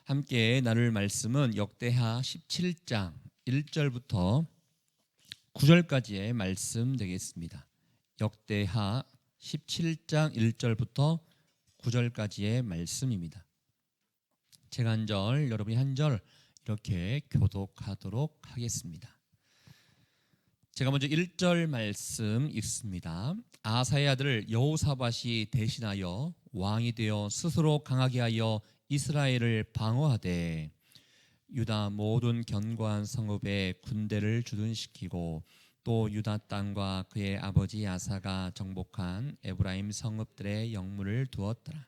함께 나눌 말씀은 역대하 17장 1절부터 9절까지의 말씀 되겠습니다. 역대하 17장 1절부터 9절까지의 말씀입니다. 제가 한 절, 여러분이 한 절 이렇게 교독하도록 하겠습니다. 제가 먼저 1절 말씀 읽습니다. 아사의 아들 여호사밧이 대신하여 왕이 되어 스스로 강하게 하여 이스라엘을 방어하되 유다 모든 견고한 성읍에 군대를 주둔시키고 또 유다 땅과 그의 아버지 아사가 정복한 에브라임 성읍들의 영문을 두었더라.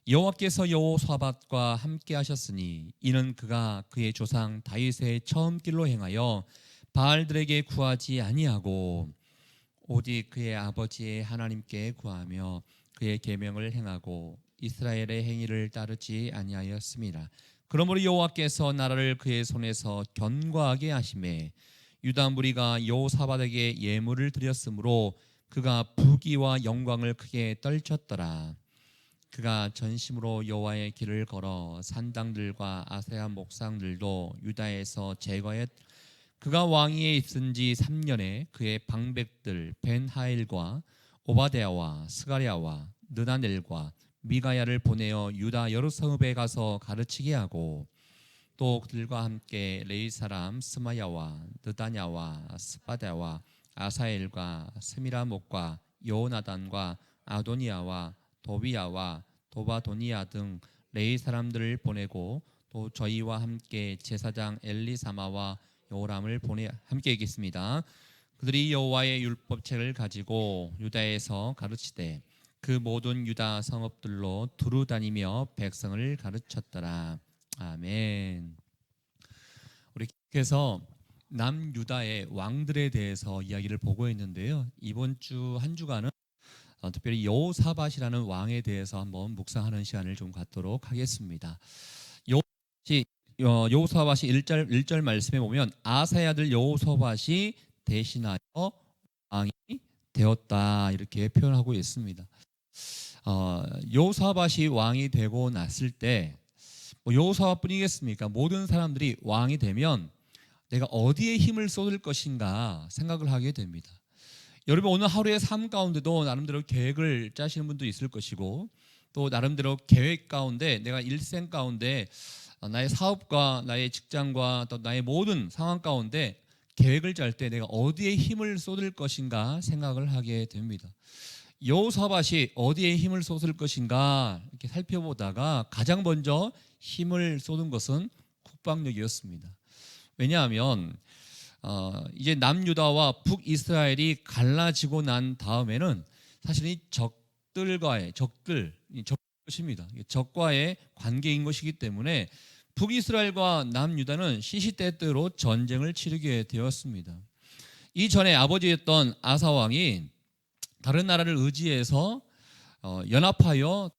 여호와께서 여호사밧과 함께 하셨으니 이는 그가 그의 조상 다윗의 처음 길로 행하여 바알들에게 구하지 아니하고 오직 그의 아버지의 하나님께 구하며 그의 계명을 행하고 이스라엘의 행위를 따르지 아니하였습니다. 그러므로 여호와께서 나라를 그의 손에서 견고하게 하시매 유다 무리가 여호사밧에게 예물을 드렸으므로 그가 부귀와 영광을 크게 떨쳤더라. 그가 전심으로 여호와의 길을 걸어 산당들과 아세라 목상들도 유다에서 제거했. 그가 왕위에 있은 지 3년에 그의 방백들 벤하일과 오바댜와 스가랴와 느다넬과 미가야를 보내어 유다 여러 성읍에 가서 가르치게 하고 또 그들과 함께 레위 사람 스마야와 느다냐와 스바랴와 아사엘과 스미라목과 여호나단과 아도니아와 도비야와 도바도니아 등 레위 사람들을 보내고 또 저희와 함께 제사장 엘리사마와 요람을 보내 함께 읽겠습니다. 그들이 여호와의 율법책을 가지고 유다에서 가르치되 그 모든 유다 성읍들로 두루 다니며 백성을 가르쳤더라. 아멘. 우리 계속해서 남유다의 왕들에 대해서 이야기를 보고 있는데요. 이번 주 한 주간은 특별히 여호사밧이라는 왕에 대해서 한번 묵상하는 시간을 좀 갖도록 하겠습니다. 여호사밧이 1절 말씀에 보면 아사의 아들 여호사밧이 대신하여 왕이 되었다 이렇게 표현하고 있습니다. 여호사밧이 왕이 되고 났을 때 여호사밧뿐이겠습니까? 모든 사람들이 왕이 되면 내가 어디에 힘을 쏟을 것인가 생각을 하게 됩니다. 여러분 오늘 하루의 삶 가운데도 나름대로 계획을 짜시는 분도 있을 것이고 또 나름대로 계획 가운데 내가 일생 가운데 나의 사업과 나의 직장과 또 나의 모든 상황 가운데 계획을 짤 때 내가 어디에 힘을 쏟을 것인가 생각을 하게 됩니다. 여호사밧이 어디에 힘을 쏟을 것인가 이렇게 살펴보다가 가장 먼저 힘을 쏟은 것은 국방력이었습니다. 왜냐하면 이제 남유다와 북이스라엘이 갈라지고 난 다음에는 사실 이 적들과의 것입니다. 적과의 관계인 것이기 때문에 북이스라엘과 남유다는 시시때때로 전쟁을 치르게 되었습니다. 이전에 아버지였던 아사 왕이 다른 나라를 의지해서 연합하여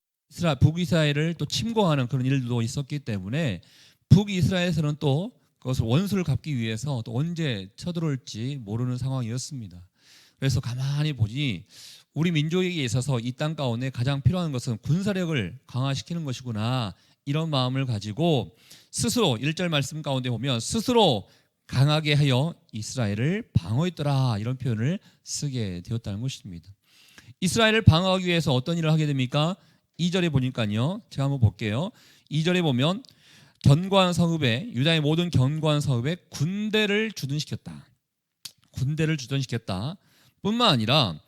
북이스라엘을 또 침공하는 그런 일도 있었기 때문에 북이스라엘에서는 또 그것을 원수를 갚기 위해서 또 언제 쳐들어올지 모르는 상황이었습니다. 그래서 가만히 보니 우리 민족에게 있어서 이 땅 가운데 가장 필요한 것은 군사력을 강화시키는 것이구나 이런 마음을 가지고 스스로 1절 말씀 가운데 보면 스스로 강하게 하여 이스라엘을 방어했더라 이런 표현을 쓰게 되었다는 것입니다. 이스라엘을 방어하기 위해서 어떤 일을 하게 됩니까? 2절에 보니까요. 제가 한번 볼게요. 2절에 보면 견고한 성읍에 유다의 모든 견고한 성읍에 군대를 주둔시켰다. 군대를 주둔시켰다. 뿐만 아니라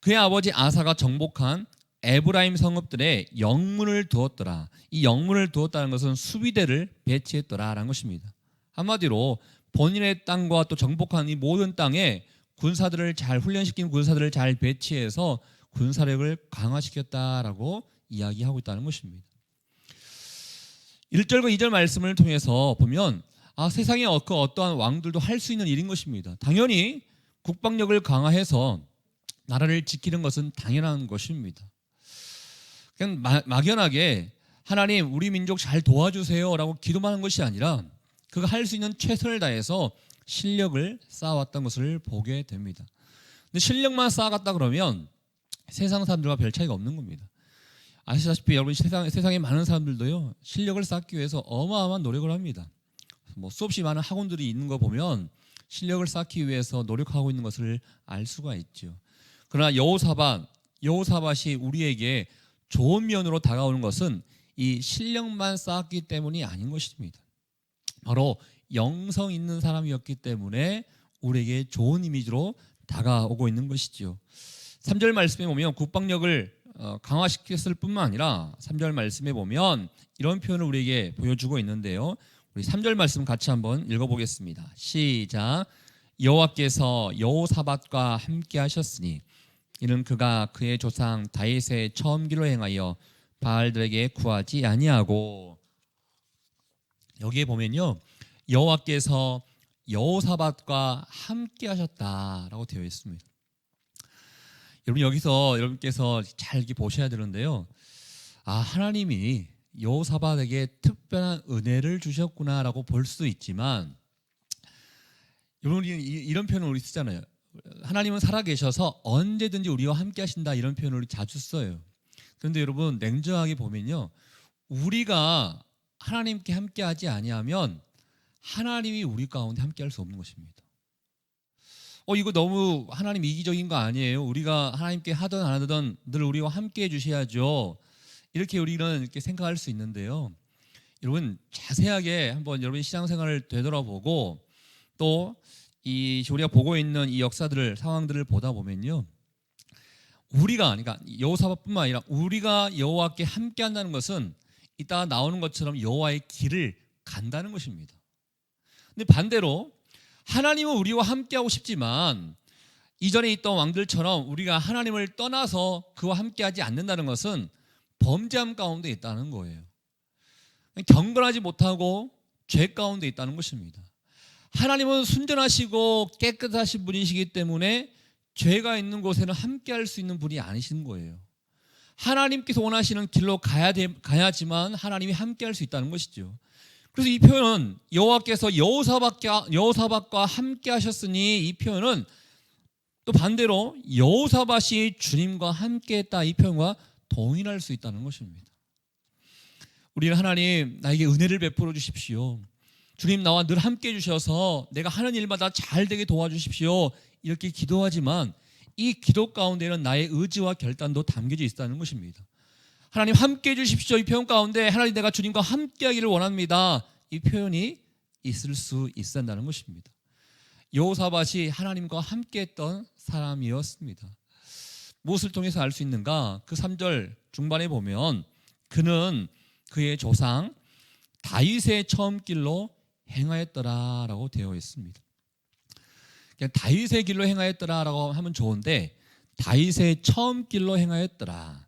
그의 아버지 아사가 정복한 에브라임 성읍들의 영문을 두었더라. 이 영문을 두었다는 것은 수비대를 배치했더라라는 것입니다. 한마디로 본인의 땅과 또 정복한 이 모든 땅에 군사들을 잘 훈련시킨 군사들을 잘 배치해서 군사력을 강화시켰다라고 이야기하고 있다는 것입니다. 1절과 2절 말씀을 통해서 보면 세상에 어떠한 왕들도 할 수 있는 일인 것입니다. 당연히 국방력을 강화해서 나라를 지키는 것은 당연한 것입니다. 그냥 막연하게 하나님 우리 민족 잘 도와주세요 라고 기도만 한 것이 아니라 그가 할 수 있는 최선을 다해서 실력을 쌓아왔던 것을 보게 됩니다. 근데 실력만 쌓아갔다 그러면 세상 사람들과 별 차이가 없는 겁니다. 아시다시피 여러분 세상에 많은 사람들도요 실력을 쌓기 위해서 어마어마한 노력을 합니다. 뭐 수없이 많은 학원들이 있는 거 보면 실력을 쌓기 위해서 노력하고 있는 것을 알 수가 있죠. 그러나 여호사밧이 우리에게 좋은 면으로 다가오는 것은 이 실력만 쌓았기 때문이 아닌 것입니다. 바로 영성 있는 사람이었기 때문에 우리에게 좋은 이미지로 다가오고 있는 것이죠. 3절 말씀에 보면 국방력을 강화시켰을 뿐만 아니라 3절 말씀에 보면 이런 표현을 우리에게 보여주고 있는데요. 우리 3절 말씀 같이 한번 읽어보겠습니다. 시작. 여호와께서 여호사밧과 함께 하셨으니 이는 그가 그의 조상 다윗의 처음 길로 행하여 바알들에게 구하지 아니하고. 여기에 보면요 여호와께서 여호사밧과 함께 하셨다라고 되어 있습니다. 여러분 여기서 여러분께서 잘 이렇게 보셔야 되는데요. 하나님이 여호사밧에게 특별한 은혜를 주셨구나라고 볼 수 있지만, 여러분 이런 표현을 우리 쓰잖아요. 하나님은 살아계셔서 언제든지 우리와 함께 하신다, 이런 표현을 우리 자주 써요. 그런데 여러분 냉정하게 보면요, 우리가 하나님께 함께 하지 아니하면 하나님이 우리 가운데 함께 할 수 없는 것입니다. 이거 너무 하나님 이기적인 거 아니에요? 우리가 하나님께 하든 안 하든 늘 우리와 함께 해주셔야죠, 이렇게 우리는 이렇게 생각할 수 있는데요. 여러분 자세하게 한번 여러분 신앙생활을 되돌아보고 또 우리가 보고 있는 이 역사들을, 상황들을 보다 보면요, 그러니까 여호사밧뿐만 아니라 우리가 여호와께 함께 한다는 것은 이따가 나오는 것처럼 여호와의 길을 간다는 것입니다. 근데 반대로 하나님은 우리와 함께하고 싶지만 이전에 있던 왕들처럼 우리가 하나님을 떠나서 그와 함께하지 않는다는 것은 범죄함 가운데 있다는 거예요. 경건하지 못하고 죄 가운데 있다는 것입니다. 하나님은 순전하시고 깨끗하신 분이시기 때문에 죄가 있는 곳에는 함께할 수 있는 분이 아니신 거예요. 하나님께서 원하시는 길로 가야지만 하나님이 함께할 수 있다는 것이죠. 그래서 이 표현은 여호와께서 여호사밧과 함께 하셨으니, 이 표현은 또 반대로 여호사밧이 주님과 함께했다, 이 표현과 동일할 수 있다는 것입니다. 우리는 하나님 나에게 은혜를 베풀어 주십시오, 주님 나와 늘 함께 해주셔서 내가 하는 일마다 잘 되게 도와주십시오, 이렇게 기도하지만 이 기도 가운데는 나의 의지와 결단도 담겨져 있다는 것입니다. 하나님 함께 해주십시오, 이 표현 가운데 하나님 내가 주님과 함께 하기를 원합니다, 이 표현이 있을 수 있었다는 것입니다. 여호사밧이 하나님과 함께 했던 사람이었습니다. 무엇을 통해서 알 수 있는가? 그 3절 중반에 보면 그는 그의 조상 다윗의 처음 길로 행하였더라라고 되어 있습니다. 그냥 다윗의 길로 행하였더라라고 하면 좋은데 다윗의 처음 길로 행하였더라.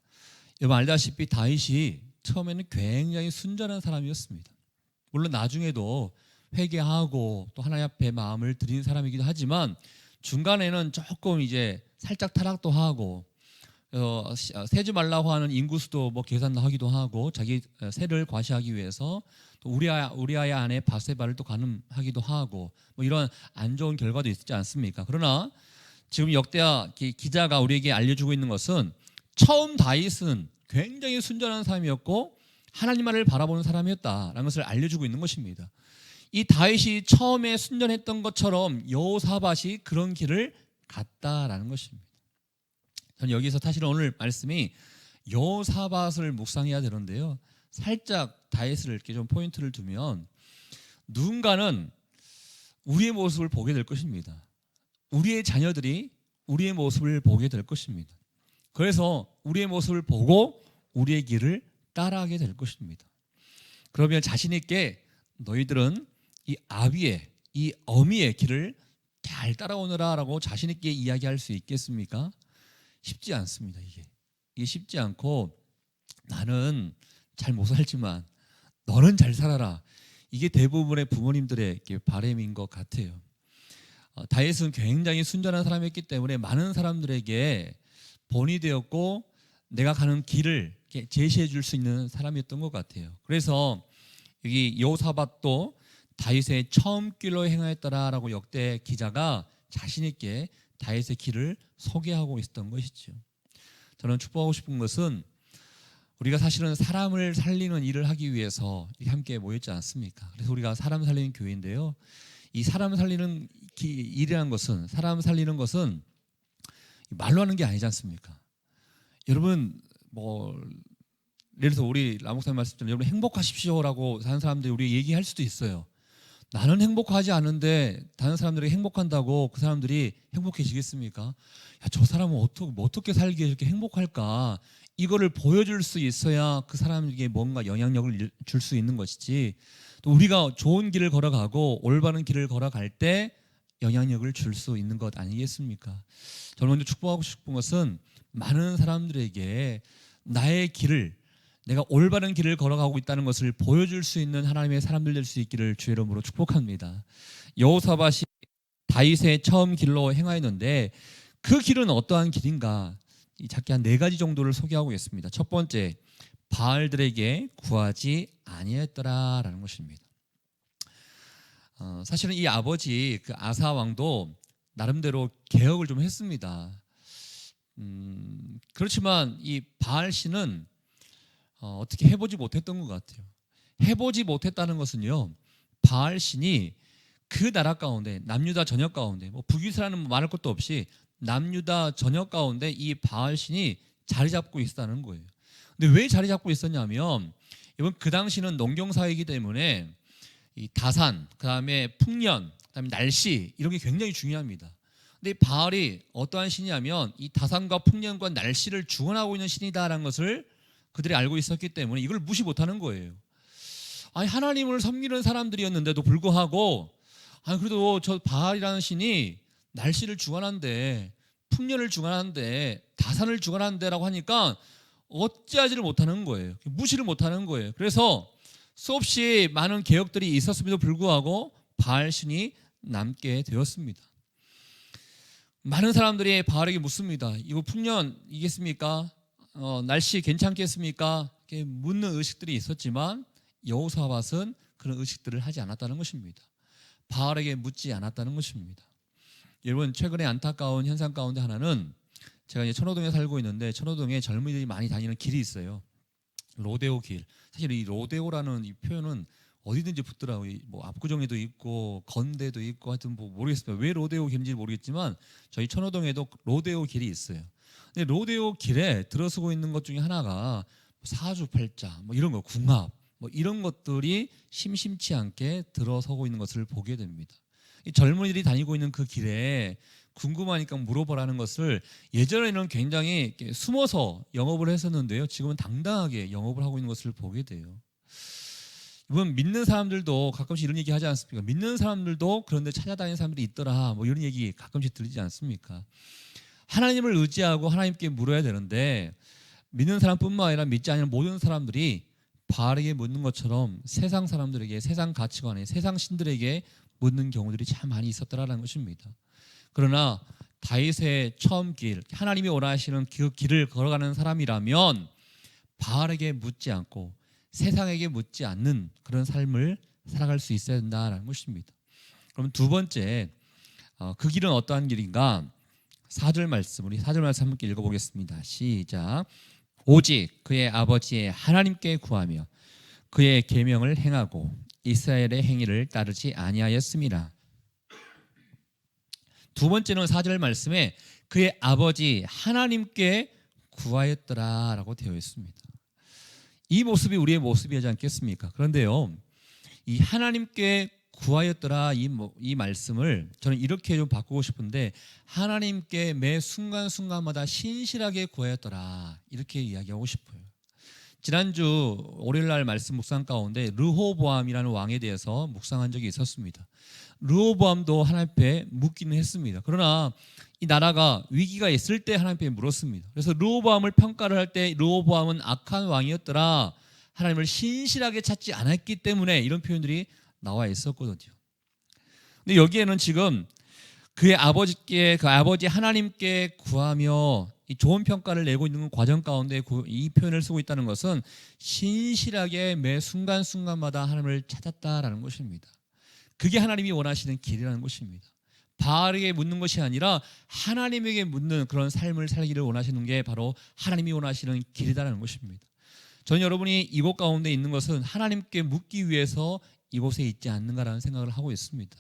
여러분 알다시피 다윗이 처음에는 굉장히 순전한 사람이었습니다. 물론 나중에도 회개하고 또 하나님 앞에 마음을 드리는 사람이기도 하지만 중간에는 조금 이제 살짝 타락도 하고 세지 말라고 하는 인구수도 계산하기도 하고 자기 세를 과시하기 위해서 또 우리아의 아내 바세바를 또 간음하기도 하고 이런 안 좋은 결과도 있지 않습니까? 그러나 지금 역대하 기자가 우리에게 알려주고 있는 것은 처음 다윗은 굉장히 순전한 사람이었고 하나님만을 바라보는 사람이었다라는 것을 알려주고 있는 것입니다. 이 다윗이 처음에 순전했던 것처럼 여호사밧이 그런 길을 갔다라는 것입니다. 저는 여기서 사실은 오늘 말씀이 여호사밧을 묵상해야 되는데요, 살짝 다윗을 이렇게 좀 포인트를 두면 누군가는 우리의 모습을 보게 될 것입니다. 우리의 자녀들이 우리의 모습을 보게 될 것입니다. 그래서 우리의 모습을 보고 우리의 길을 따라하게 될 것입니다. 그러면 자신 있게 너희들은 이 아비의, 이 어미의 길을 잘 따라오너라라고 자신 있게 이야기할 수 있겠습니까? 쉽지 않습니다. 이게 쉽지 않고 나는 잘 못 살지만 너는 잘 살아라, 이게 대부분의 부모님들의 바람인 것 같아요. 다윗은 굉장히 순전한 사람이었기 때문에 많은 사람들에게 본이 되었고 내가 가는 길을 제시해 줄 수 있는 사람이었던 것 같아요. 그래서 여기 여호사밧도 다윗의 처음 길로 행하였더라라고 역대 기자가 자신 있게 다윗의 길을 소개하고 있었던 것이죠. 저는 축복하고 싶은 것은 우리가 사실은 사람을 살리는 일을 하기 위해서 이렇게 함께 모였지 않습니까? 그래서 우리가 사람 살리는 교회인데요. 이 사람 살리는 일이라는 것은, 사람 살리는 것은 말로 하는 게 아니지 않습니까? 여러분 예를 들어서 우리 라목사님 말씀처럼 여러분 행복하십시오라고 다른 사람들이 우리 얘기할 수도 있어요. 나는 행복하지 않은데 다른 사람들이 행복한다고 그 사람들이 행복해지겠습니까? 야, 저 사람은 어떻게 살기에 이렇게 행복할까? 이거를 보여줄 수 있어야 그 사람에게 뭔가 영향력을 줄 수 있는 것이지, 또 우리가 좋은 길을 걸어가고 올바른 길을 걸어갈 때 영향력을 줄 수 있는 것 아니겠습니까? 저는 먼저 축복하고 싶은 것은 많은 사람들에게 나의 길을, 내가 올바른 길을 걸어가고 있다는 것을 보여줄 수 있는 하나님의 사람들 될 수 있기를 주의 이름으로 축복합니다. 여호사밧이 다윗의 처음 길로 행하였는데 그 길은 어떠한 길인가? 작게 한 4가지 정도를 소개하고 있습니다. 첫 번째, 바알들에게 구하지 아니했더라라는 것입니다. 사실은 이 아버지 그 아사 왕도 나름대로 개혁을 좀 했습니다. 그렇지만 이 바알 씨는 어떻게 해보지 못했던 것 같아요. 해보지 못했다는 것은요, 바알 신이 그 나라 가운데, 남유다 전역 가운데, 북이스라엘은 말할 것도 없이 남유다 전역 가운데 이 바알 신이 자리 잡고 있었다는 거예요. 근데 왜 자리 잡고 있었냐면, 이번 그 당시는 농경 사회이기 때문에 이 다산, 그다음에 풍년, 그다음에 날씨 이런 게 굉장히 중요합니다. 근데 이 바알이 어떠한 신이냐면 이 다산과 풍년과 날씨를 주관하고 있는 신이다라는 것을 그들이 알고 있었기 때문에 이걸 무시 못하는 거예요. 아니, 하나님을 섬기는 사람들이었는데도 불구하고, 아니 그래도 저 바알이라는 신이 날씨를 주관한대, 풍년을 주관한대, 다산을 주관한대라고 하니까 어찌하지를 못하는 거예요. 무시를 못하는 거예요. 그래서 수없이 많은 개혁들이 있었음에도 불구하고 바알 신이 남게 되었습니다. 많은 사람들이 바알에게 묻습니다. 이거 풍년이겠습니까? 날씨 괜찮겠습니까? 이렇게 묻는 의식들이 있었지만 여호사밧은 그런 의식들을 하지 않았다는 것입니다. 바알에게 묻지 않았다는 것입니다. 여러분, 최근에 안타까운 현상 가운데 하나는, 제가 이제 천호동에 살고 있는데 천호동에 젊은이들이 많이 다니는 길이 있어요. 로데오 길. 사실 이 로데오라는 이 표현은 어디든지 붙더라고요. 압구정에도 있고 건대도 있고 하여튼 모르겠습니다. 왜 로데오 길인지 모르겠지만 저희 천호동에도 로데오 길이 있어요. 근데 로데오 길에 들어서고 있는 것 중에 하나가 사주팔자, 이런 거, 궁합, 이런 것들이 심심치 않게 들어서고 있는 것을 보게 됩니다. 이 젊은이들이 다니고 있는 그 길에 궁금하니까 물어보라는 것을 예전에는 굉장히 숨어서 영업을 했었는데요, 지금은 당당하게 영업을 하고 있는 것을 보게 돼요. 이번 믿는 사람들도 가끔씩 이런 얘기 하지 않습니까? 믿는 사람들도 그런데 찾아다니는 사람들이 있더라, 이런 얘기 가끔씩 들리지 않습니까? 하나님을 의지하고 하나님께 물어야 되는데, 믿는 사람뿐만 아니라 믿지 않는 모든 사람들이 바알에게 묻는 것처럼 세상 사람들에게, 세상 가치관에, 세상 신들에게 묻는 경우들이 참 많이 있었더라는 것입니다. 그러나 다윗의 처음 길, 하나님이 원하시는 그 길을 걸어가는 사람이라면 바알에게 묻지 않고 세상에게 묻지 않는 그런 삶을 살아갈 수 있어야 된다는 것입니다. 그럼 두 번째, 그 길은 어떠한 길인가? 4절 말씀, 우리 4절 말씀 함께 읽어보겠습니다. 시작. 오직 그의 아버지의 하나님께 구하며 그의 계명을 행하고 이스라엘의 행위를 따르지 아니하였습니다. 두 번째는 4절 말씀에 그의 아버지 하나님께 구하였더라라고 되어 있습니다. 이 모습이 우리의 모습이지 않겠습니까? 그런데요, 이 하나님께 구하였더라 이 말씀을 저는 이렇게 좀 바꾸고 싶은데, 하나님께 매 순간순간마다 신실하게 구하였더라, 이렇게 이야기하고 싶어요. 지난주 월요일날 말씀 묵상 가운데 르호보암이라는 왕에 대해서 묵상한 적이 있었습니다. 르호보암도 하나님 앞에 묻기는 했습니다. 그러나 이 나라가 위기가 있을 때 하나님 앞에 물었습니다. 그래서 르호보암을 평가를 할 때 르호보암은 악한 왕이었더라, 하나님을 신실하게 찾지 않았기 때문에, 이런 표현들이 나와 있었거든요. 근데 여기에는 지금 그의 아버지께, 그 아버지 하나님께 구하며 이 좋은 평가를 내고 있는 과정 가운데 이 표현을 쓰고 있다는 것은 신실하게 매 순간순간마다 하나님을 찾았다라는 것입니다. 그게 하나님이 원하시는 길이라는 것입니다. 바알에게 묻는 것이 아니라 하나님에게 묻는 그런 삶을 살기를 원하시는 게 바로 하나님이 원하시는 길이라는 것입니다. 전 여러분이 이곳 가운데 있는 것은 하나님께 묻기 위해서 이곳에 있지 않는가라는 생각을 하고 있습니다.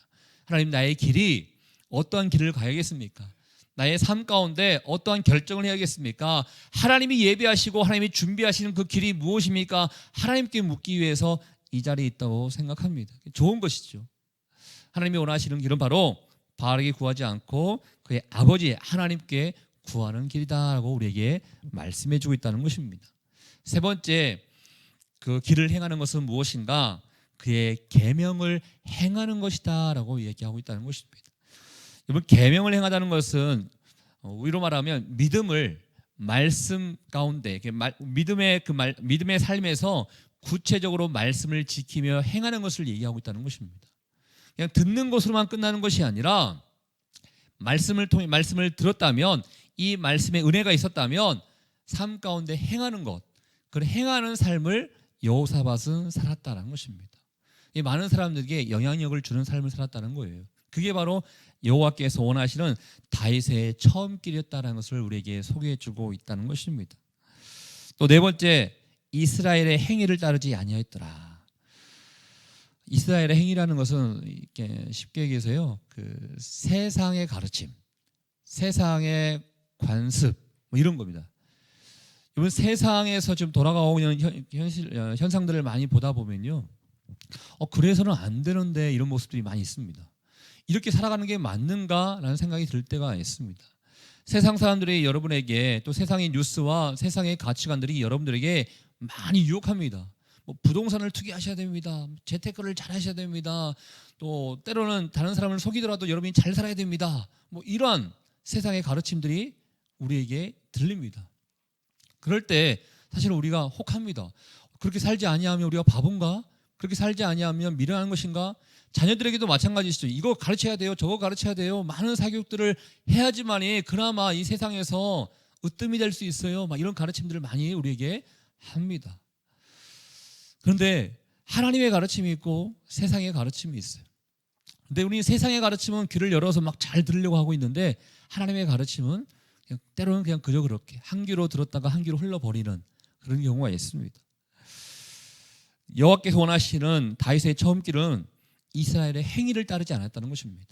하나님, 나의 길이 어떠한 길을 가야겠습니까? 나의 삶 가운데 어떠한 결정을 해야겠습니까? 하나님이 예비하시고 하나님이 준비하시는 그 길이 무엇입니까? 하나님께 묻기 위해서 이 자리에 있다고 생각합니다. 좋은 것이죠. 하나님이 원하시는 길은 바로 바르게 구하지 않고 그의 아버지 하나님께 구하는 길이다라고 우리에게 말씀해 주고 있다는 것입니다. 세 번째, 그 길을 행하는 것은 무엇인가? 그의 계명을 행하는 것이다라고 얘기하고 있다는 것입니다. 여러분, 계명을 행하다는 것은 우리로 말하면 믿음을 말씀 가운데 믿음의 삶에서 구체적으로 말씀을 지키며 행하는 것을 얘기하고 있다는 것입니다. 그냥 듣는 것으로만 끝나는 것이 아니라 말씀을 통해 말씀을 들었다면, 이 말씀에 은혜가 있었다면 삶 가운데 행하는 것, 그 행하는 삶을 여호사밧은 살았다는 것입니다. 이 많은 사람들에게 영향력을 주는 삶을 살았다는 거예요. 그게 바로 여호와께서 원하시는 다윗의 처음 길이었다는 것을 우리에게 소개해주고 있다는 것입니다. 또 네 번째, 이스라엘의 행위를 따르지 아니하였더라. 이스라엘의 행위라는 것은 이렇게 쉽게 얘기해서요, 그 세상의 가르침, 세상의 관습, 뭐 이런 겁니다. 이번 세상에서 지금 돌아가고 있는 현상들을 많이 보다 보면요, 그래서는 안 되는데 이런 모습들이 많이 있습니다. 이렇게 살아가는 게 맞는가라는 생각이 들 때가 있습니다. 세상 사람들이 여러분에게, 또 세상의 뉴스와 세상의 가치관들이 여러분들에게 많이 유혹합니다. 뭐 부동산을 투기하셔야 됩니다. 재테크를 잘 하셔야 됩니다. 또 때로는 다른 사람을 속이더라도 여러분이 잘 살아야 됩니다. 뭐 이러한 세상의 가르침들이 우리에게 들립니다. 그럴 때 사실 우리가 혹합니다. 그렇게 살지 아니하면 우리가 바본가? 그렇게 살지 아니하면 미련한 것인가? 자녀들에게도 마찬가지시죠. 이거 가르쳐야 돼요, 저거 가르쳐야 돼요. 많은 사교육들을 해야지만이 그나마 이 세상에서 으뜸이 될 수 있어요. 막 이런 가르침들을 많이 우리에게 합니다. 그런데 하나님의 가르침이 있고 세상의 가르침이 있어요. 근데 우리 세상의 가르침은 귀를 열어서 막 잘 들으려고 하고 있는데, 하나님의 가르침은 그냥 때로는 그냥 그저 그렇게 한 귀로 들었다가 한 귀로 흘러버리는 그런 경우가 있습니다. 여호와께서 원하시는 다윗의 처음 길은 이스라엘의 행위를 따르지 않았다는 것입니다.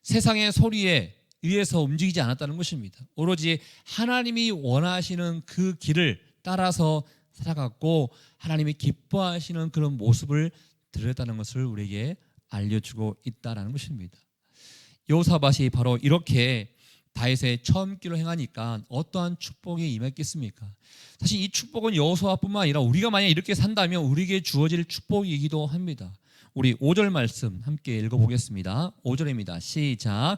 세상의 소리에 의해서 움직이지 않았다는 것입니다. 오로지 하나님이 원하시는 그 길을 따라서 살아갔고 하나님이 기뻐하시는 그런 모습을 드렸다는 것을 우리에게 알려주고 있다는 것입니다. 여호사밧이 바로 이렇게 다윗의 처음 길로 행하니까 어떠한 축복이 임했겠습니까? 사실 이 축복은 여호사밧뿐만 아니라 우리가 만약 이렇게 산다면 우리에게 주어질 축복이기도 합니다. 우리 5절 말씀 함께 읽어보겠습니다. 5절입니다. 시작.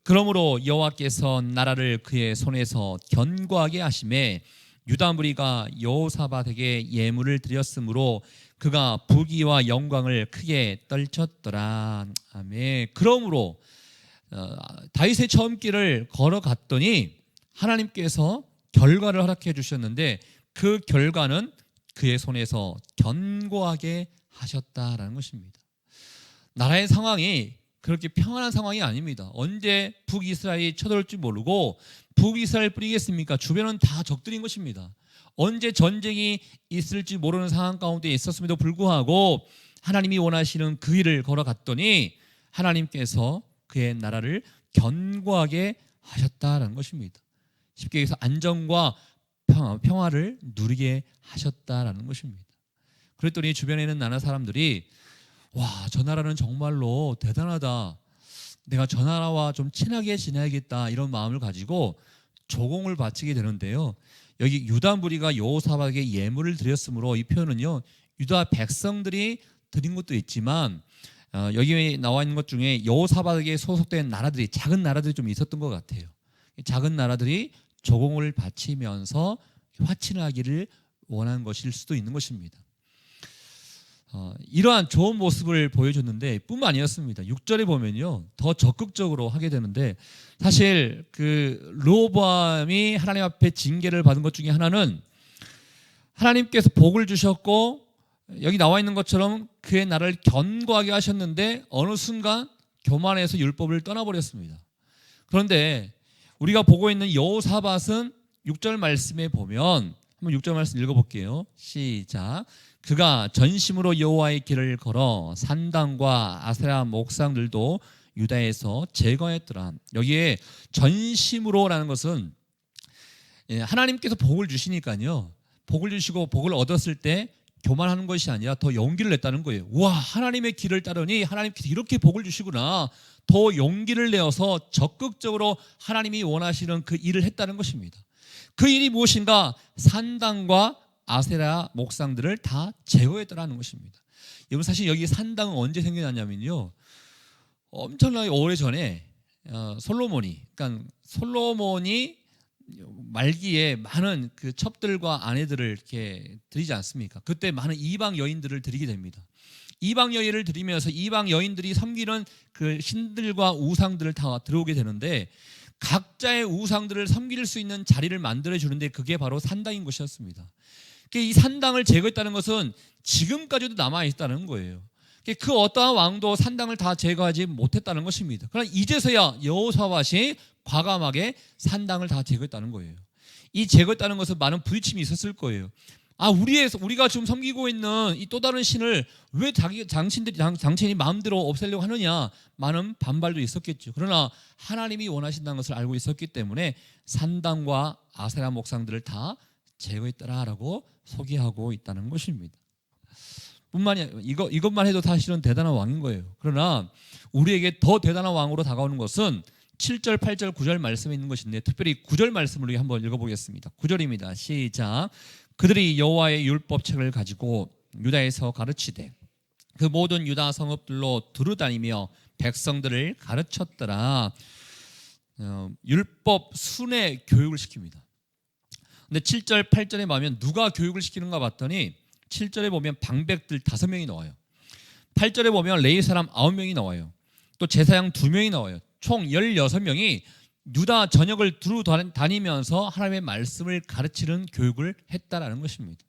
그러므로 여호와께서 나라를 그의 손에서 견고하게 하시매 유다 무리가 여호사밧에게 예물을 드렸으므로 그가 부귀와 영광을 크게 떨쳤더라. 아멘. 그러므로 다윗의 처음 길을 걸어갔더니 하나님께서 결과를 허락해 주셨는데, 그 결과는 그의 손에서 견고하게 하셨다라는 것입니다. 나라의 상황이 그렇게 평안한 상황이 아닙니다. 언제 북이스라엘이 쳐들어올지 모르고, 북이스라엘 뿐이겠습니까? 주변은 다 적들인 것입니다. 언제 전쟁이 있을지 모르는 상황 가운데 있었음에도 불구하고 하나님이 원하시는 그 길을 걸어갔더니 하나님께서 그의 나라를 견고하게 하셨다라는 것입니다. 쉽게 얘기해서 안정과 평화를 누리게 하셨다라는 것입니다. 그랬더니 주변에 있는 나라 사람들이, 와, 저 나라는 정말로 대단하다, 내가 저 나라와 좀 친하게 지내야겠다, 이런 마음을 가지고 조공을 바치게 되는데요, 여기 유다 무리가 여호사밧에게 예물을 드렸으므로, 이 표현은요 유다 백성들이 드린 것도 있지만 여기 나와 있는 것 중에 여호사밧에게 소속된 나라들이, 작은 나라들이 좀 있었던 것 같아요. 작은 나라들이 조공을 바치면서 화친하기를 원한 것일 수도 있는 것입니다. 이러한 좋은 모습을 보여줬는데 뿐만 아니었습니다. 6절에 보면요 더 적극적으로 하게 되는데, 사실 그 르호보암이 하나님 앞에 징계를 받은 것 중에 하나는 하나님께서 복을 주셨고 여기 나와 있는 것처럼 그의 나라를 견고하게 하셨는데 어느 순간 교만해서 율법을 떠나버렸습니다. 그런데 우리가 보고 있는 여호사밧은 6절 말씀에 보면 한번 6절 말씀 읽어볼게요. 시작. 그가 전심으로 여호와의 길을 걸어 산당과 아세라 목상들도 유다에서 제거했더라. 여기에 전심으로라는 것은 하나님께서 복을 주시니까요. 복을 주시고 복을 얻었을 때 교만하는 것이 아니라 더 용기를 냈다는 거예요. 와, 하나님의 길을 따르니 하나님께서 이렇게 복을 주시구나. 더 용기를 내어서 적극적으로 하나님이 원하시는 그 일을 했다는 것입니다. 그 일이 무엇인가? 산당과 아세라 목상들을 다 제거했더라는 것입니다. 여러분, 사실 여기 산당은 언제 생겨났냐면요, 엄청나게 오래전에 솔로몬이 말기에 많은 그 첩들과 아내들을 이렇게 드리지 않습니까? 그때 많은 이방 여인들을 드리게 됩니다. 이방 여인을 드리면서 이방 여인들이 섬기는 그 신들과 우상들을 다 들어오게 되는데, 각자의 우상들을 섬길 수 있는 자리를 만들어 주는데 그게 바로 산당인 것이었습니다. 이 산당을 제거했다는 것은 지금까지도 남아 있다는 거예요. 그 어떠한 왕도 산당을 다 제거하지 못했다는 것입니다. 그러나 이제서야 여호사밧이 과감하게 산당을 다 제거했다는 거예요. 이 제거했다는 것은 많은 부딪힘이 있었을 거예요. 우리가 지금 섬기고 있는 이 또 다른 신을 왜 장친이 마음대로 없애려고 하느냐, 많은 반발도 있었겠죠. 그러나 하나님이 원하신다는 것을 알고 있었기 때문에 산당과 아세라 목상들을 다 제거했더라라고 소개하고 있다는 것입니다. 뿐만이 이것만 해도 사실은 대단한 왕인 거예요. 그러나 우리에게 더 대단한 왕으로 다가오는 것은 7절, 8절, 9절 말씀에 있는 것인데, 특별히 9절 말씀을 한번 읽어보겠습니다. 9절입니다. 시작. 그들이 여호와의 율법책을 가지고 유다에서 가르치되 그 모든 유다 성읍들로 두루다니며 백성들을 가르쳤더라. 율법 순회 교육을 시킵니다. 근데 7절, 8절에 보면 누가 교육을 시키는가 봤더니 7절에 보면 방백들 5명이 나와요. 8절에 보면 레위 사람 9명이 나와요. 또 제사장 2명이 나와요. 총 16명이 유다 전역을 두루 다니면서 하나님의 말씀을 가르치는 교육을 했다라는 것입니다.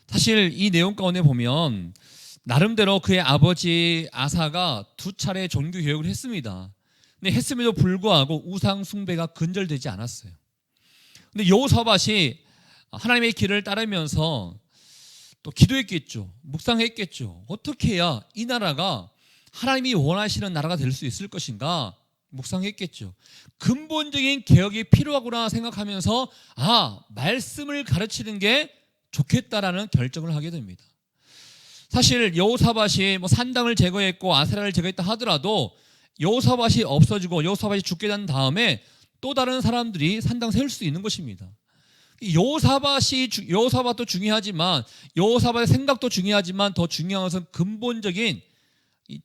사실 이 내용 가운데 보면 나름대로 그의 아버지 아사가 2차례 종교 교육을 했습니다. 근데 했음에도 불구하고 우상 숭배가 근절되지 않았어요. 근데 여호사밧이 하나님의 길을 따르면서 또 기도했겠죠. 묵상했겠죠. 어떻게 해야 이 나라가 하나님이 원하시는 나라가 될 수 있을 것인가 묵상했겠죠. 근본적인 개혁이 필요하구나 생각하면서 말씀을 가르치는 게 좋겠다라는 결정을 하게 됩니다. 사실 여호사밧이 산당을 제거했고 아세라를 제거했다 하더라도 여호사밧이 없어지고 여호사밧이 죽게 된 다음에 또 다른 사람들이 산당 세울 수 있는 것입니다. 여호사밧도 중요하지만 여호사밧의 생각도 중요하지만 더 중요한 것은 근본적인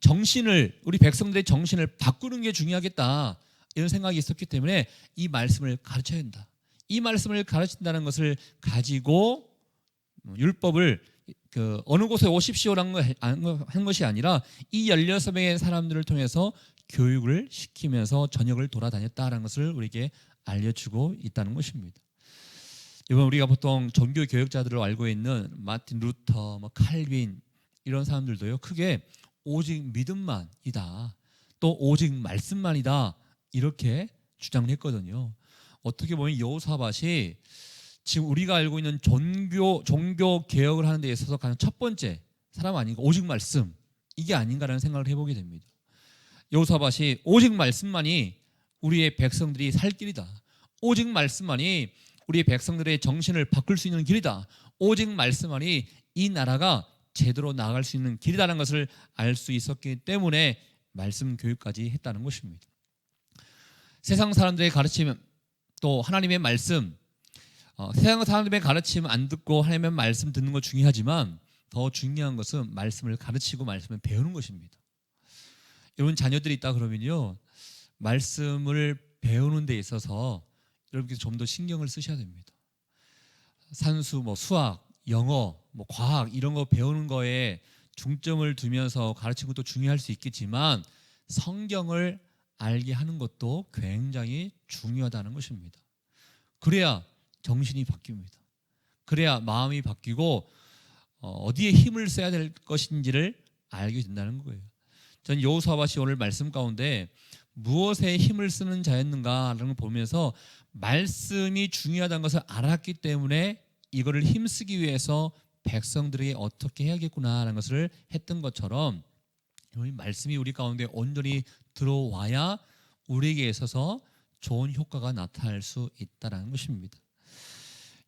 정신을, 우리 백성들의 정신을 바꾸는 게 중요하겠다, 이런 생각이 있었기 때문에 이 말씀을 가르쳐야 한다. 이 말씀을 가르친다는 것을 가지고 율법을 어느 곳에 오십시오라는 한 것이 아니라 이 16명의 사람들을 통해서 교육을 시키면서 전역을 돌아다녔다는 것을 우리에게 알려주고 있다는 것입니다. 이번 우리가 보통 종교 교육자들로 알고 있는 마틴 루터, 칼빈 이런 사람들도요, 크게 오직 믿음만이다, 또 오직 말씀만이다, 이렇게 주장을 했거든요. 어떻게 보면 여호사밧이 지금 우리가 알고 있는 종교 개혁을 하는 데 있어서 가장 첫 번째 사람 아닌가, 오직 말씀, 이게 아닌가라는 생각을 해보게 됩니다. 여호사밧이 오직 말씀만이 우리의 백성들이 살 길이다, 오직 말씀만이 우리의 백성들의 정신을 바꿀 수 있는 길이다, 오직 말씀만이 이 나라가 제대로 나아갈 수 있는 길이라는 것을 알 수 있었기 때문에 말씀 교육까지 했다는 것입니다. 세상 사람들의 가르침, 또 하나님의 말씀, 세상 사람들의 가르침 안 듣고 하나님의 말씀 듣는 거 중요하지만 더 중요한 것은 말씀을 가르치고 말씀을 배우는 것입니다. 여러분 자녀들이 있다 그러면요, 말씀을 배우는 데 있어서 여러분께서 좀 더 신경을 쓰셔야 됩니다. 산수, 수학, 영어, 과학 이런 거 배우는 거에 중점을 두면서 가르치는 것도 중요할 수 있겠지만 성경을 알게 하는 것도 굉장히 중요하다는 것입니다. 그래야 정신이 바뀝니다. 그래야 마음이 바뀌고 어디에 힘을 써야 될 것인지를 알게 된다는 거예요. 전 여호사밧이 오늘 말씀 가운데 무엇에 힘을 쓰는 자였는가라는 걸 보면서 말씀이 중요하다는 것을 알았기 때문에 이거를 힘쓰기 위해서 백성들에게 어떻게 해야겠구나라는 것을 했던 것처럼 말씀이 우리 가운데 온전히 들어와야 우리에게 있어서 좋은 효과가 나타날 수 있다는 것입니다.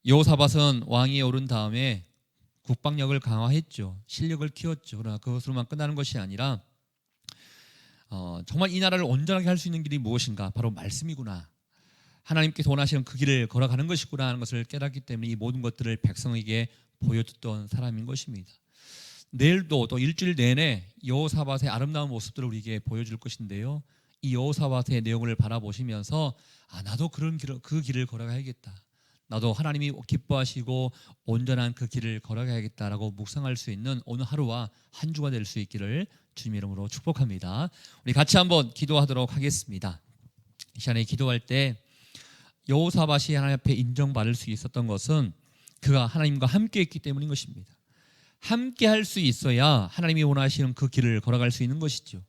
여호사밧은 왕위에 오른 다음에 국방력을 강화했죠. 실력을 키웠죠. 그러나 그것으로만 끝나는 것이 아니라 정말 이 나라를 온전하게 할 수 있는 길이 무엇인가? 바로 말씀이구나. 하나님께서 원하시는 그 길을 걸어가는 것이구나 하는 것을 깨닫기 때문에 이 모든 것들을 백성에게 보여줬던 사람인 것입니다. 내일도 또 일주일 내내 여호사밧의 아름다운 모습들을 우리에게 보여줄 것인데요. 이 여호사밧의 내용을 바라보시면서 나도 그 길을 걸어가야겠다. 나도 하나님이 기뻐하시고 온전한 그 길을 걸어가야겠다라고 묵상할 수 있는 오늘 하루와 한 주가 될 수 있기를 주님 이름으로 축복합니다. 우리 같이 한번 기도하도록 하겠습니다. 이 시간에 기도할 때 여호사밧이 하나님 앞에 인정받을 수 있었던 것은 그가 하나님과 함께 했기 때문인 것입니다. 함께 할 수 있어야 하나님이 원하시는 그 길을 걸어갈 수 있는 것이죠.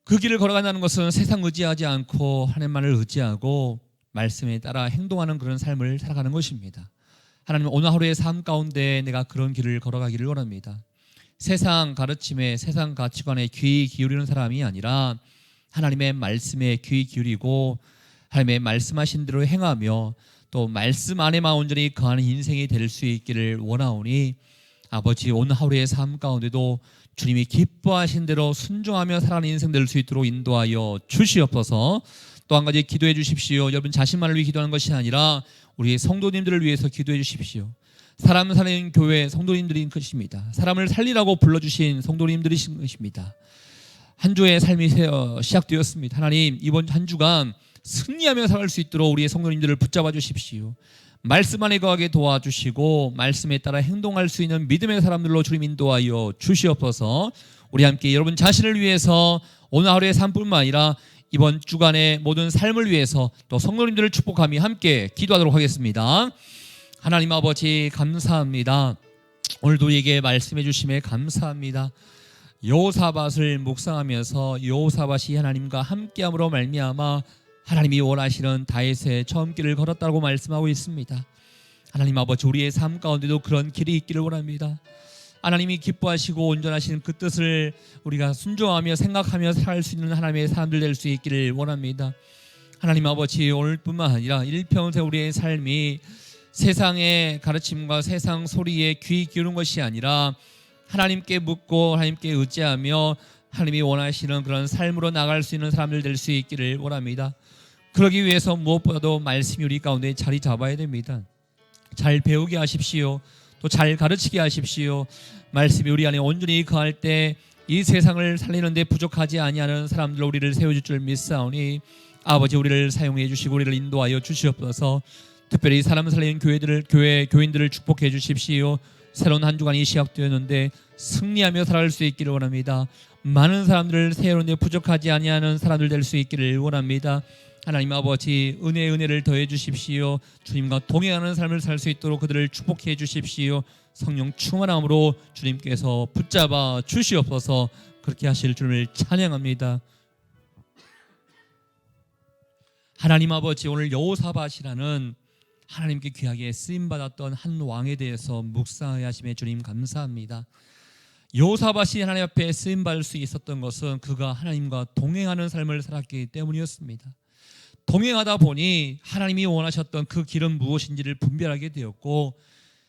그 길을 걸어간다는 것은 세상 의지하지 않고 하나님만을 의지하고 말씀에 따라 행동하는 그런 삶을 살아가는 것입니다. 하나님 오늘 하루의 삶 가운데 내가 그런 길을 걸어가기를 원합니다. 세상 가르침에 세상 가치관에 귀 기울이는 사람이 아니라 하나님의 말씀에 귀 기울이고 하나님의 말씀하신 대로 행하며 또 말씀 안에만 온전히 거하는 인생이 될 수 있기를 원하오니 아버지 오늘 하루의 삶 가운데도 주님이 기뻐하신 대로 순종하며 살아가는 인생 될 수 있도록 인도하여 주시옵소서. 또 한 가지 기도해 주십시오. 여러분 자신만을 위해 기도하는 것이 아니라 우리 성도님들을 위해서 기도해 주십시오. 사람 사는 교회 성도님들인 것입니다. 사람을 살리라고 불러주신 성도님들이신 것입니다. 한 주의 삶이 시작되었습니다. 하나님 이번 한 주간 승리하며 살아갈 수 있도록 우리의 성도님들을 붙잡아 주십시오. 말씀 안에 거하게 도와주시고 말씀에 따라 행동할 수 있는 믿음의 사람들로 주님 인도하여 주시옵소서. 우리 함께 여러분 자신을 위해서 오늘 하루의 삶뿐만 아니라 이번 주간의 모든 삶을 위해서 또 성도님들을 축복하며 함께 기도하도록 하겠습니다. 하나님 아버지 감사합니다. 오늘도 우리에게 말씀해 주심에 감사합니다. 여호사밧을 묵상하면서 여호사밧이 하나님과 함께함으로 말미암아 하나님이 원하시는 다윗의 처음 길을 걸었다고 말씀하고 있습니다. 하나님 아버지 우리의 삶 가운데도 그런 길이 있기를 원합니다. 하나님이 기뻐하시고 온전하신 그 뜻을 우리가 순종하며 생각하며 살 수 있는 하나님의 사람들 될 수 있기를 원합니다. 하나님 아버지 오늘뿐만 아니라 일평생 우리의 삶이 세상의 가르침과 세상 소리에 귀 기울이는 것이 아니라 하나님께 묻고 하나님께 의지하며 하나님이 원하시는 그런 삶으로 나갈 수 있는 사람들 될 수 있기를 원합니다. 그러기 위해서 무엇보다도 말씀이 우리 가운데 자리 잡아야 됩니다. 잘 배우게 하십시오. 또 잘 가르치게 하십시오. 말씀이 우리 안에 온전히 거할 때 이 세상을 살리는데 부족하지 아니하는 사람들로 우리를 세워줄 줄 믿사오니 아버지 우리를 사용해 주시고 우리를 인도하여 주시옵소서. 특별히 사람 살리는 교인들을 축복해 주십시오. 새로운 한 주간이 시작되었는데 승리하며 살아갈 수 있기를 원합니다. 많은 사람들을 세우는데 부족하지 아니하는 사람들 될 수 있기를 원합니다. 하나님 아버지 은혜를 더해 주십시오. 주님과 동행하는 삶을 살 수 있도록 그들을 축복해 주십시오. 성령 충만함으로 주님께서 붙잡아 주시옵소서. 그렇게 하실 주님을 찬양합니다. 하나님 아버지 오늘 여호사밧이라는 하나님께 귀하게 쓰임받았던 한 왕에 대해서 묵상하심에 주님 감사합니다. 여호사밧이 하나님 앞에 쓰임받을 수 있었던 것은 그가 하나님과 동행하는 삶을 살았기 때문이었습니다. 동행하다 보니 하나님이 원하셨던 그 길은 무엇인지를 분별하게 되었고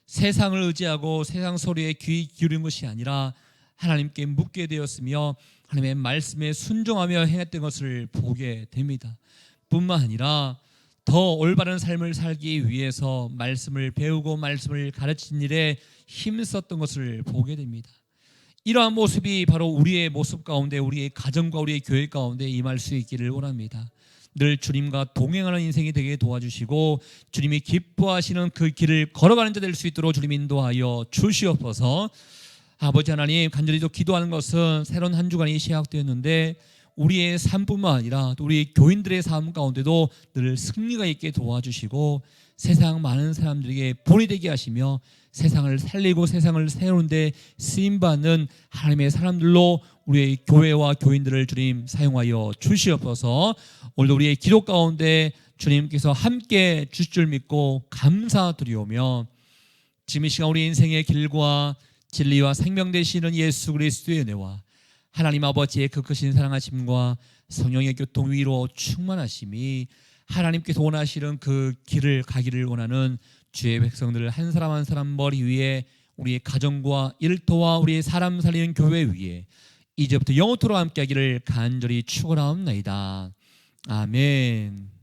세상을 의지하고 세상 소리에 귀 기울인 것이 아니라 하나님께 묻게 되었으며 하나님의 말씀에 순종하며 행했던 것을 보게 됩니다. 뿐만 아니라 더 올바른 삶을 살기 위해서 말씀을 배우고 말씀을 가르친 일에 힘썼던 것을 보게 됩니다. 이러한 모습이 바로 우리의 모습 가운데 우리의 가정과 우리의 교회 가운데 임할 수 있기를 원합니다. 늘 주님과 동행하는 인생이 되게 도와주시고 주님이 기뻐하시는 그 길을 걸어가는 자 될 수 있도록 주님 인도하여 주시옵소서. 아버지 하나님 간절히 또 기도하는 것은 새로운 한 주간이 시작되었는데 우리의 삶뿐만 아니라 또 우리 교인들의 삶 가운데도 늘 승리가 있게 도와주시고 세상 많은 사람들에게 본이 되게 하시며 세상을 살리고 세상을 세우는데 쓰임받는 하나님의 사람들로 우리의 교회와 교인들을 주님 사용하여 주시옵소서. 오늘도 우리의 기도 가운데 주님께서 함께 주실 줄 믿고 감사드리오며, 지금 이 시간 우리 인생의 길과 진리와 생명 되시는 예수 그리스도의 은혜와 하나님 아버지의 그 크신 사랑하심과 성령의 교통 위로 충만하심이 하나님께서 원하시는 그 길을 가기를 원하는 주의 백성들을 한 사람 한 사람 머리 위에, 우리의 가정과 일터와 우리의 사람 살리는 교회 위에 이제부터 영원토록 함께하기를 간절히 축원하옵나이다. 아멘.